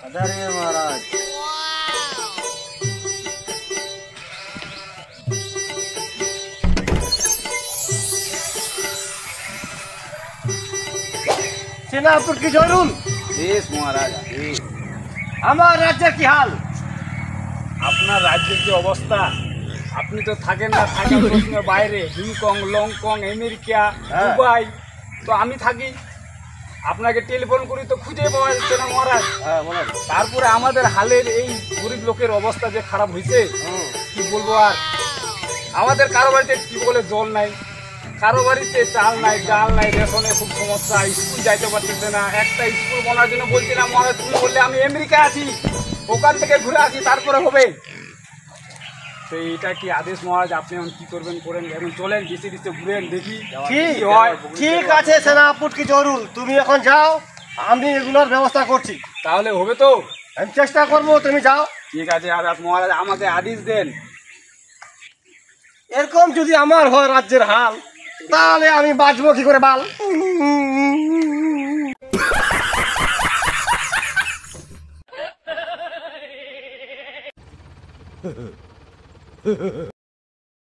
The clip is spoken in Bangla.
आदरणीय महाराज। सेनापति की जरूर देश महाराज देश हमार राज्य की हाल আপনার রাজ্যের যে অবস্থা আপনি তো থাকেন না থাকার প্রশ্নের বাইরে হংকং লংকং আমেরিকা দুবাই তো আমি থাকি আপনাকে টেলিফোন করি তো খুঁজে পাওয়া যাচ্ছে না মহারাজ। তারপরে আমাদের হালের এই গরিব লোকের অবস্থা যে খারাপ হয়েছে কি বলবো আর আমাদের কারো বাড়িতে টিউবওয়েলে জল নাই কারো বাড়িতে চাল নাই ডাল নাই রেশনে খুব সমস্যা স্কুল যাইতে পারতেছে না একটা স্কুল বানার জন্য বলছিলাম মহারাজ তুমি বললে আমি আমেরিকা আছি ওখান থেকে ঘুরে আসি তারপরে হবে তো এটা কি আদেশ মহারাজ আপনি এখন কি করবেন করেন এখন চলেন দেশে দেশে ঘুরেন দেখি ঠিক হয় ঠিক আছে সেনাপতি কি জরুর তুমি এখন যাও আমি এগুলোর ব্যবস্থা করছি তাহলে হবে তো আমি চেষ্টা করব তুমি যাও ঠিক আছে আদেশ মহারাজ আমাকে আদেশ দেন এরকম যদি আমার হয় রাজ্যের হাল তাহলে আমি বাঁচবো কি করে বাল